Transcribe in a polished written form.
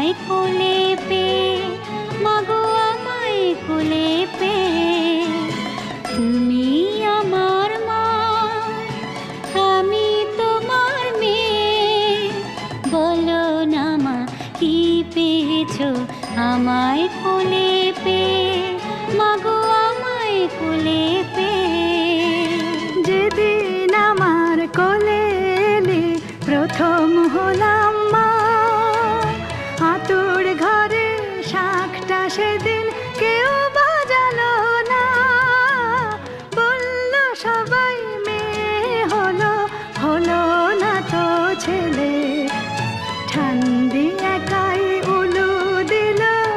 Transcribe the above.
আমায় কোলে পেয়ে, মাগো আমায় কোলে পেয়ে। তুমি আমার মা, আমি তোমার মেয়ে। বলো না মা, কি পেয়েছো আমায় কোলে পেয়ে, মাগো আমায় কোলে পেয়ে। যেদিন আমার কোলে এলে প্রথম হলাম মা, আতুর ঘরে শাকটা সেদিন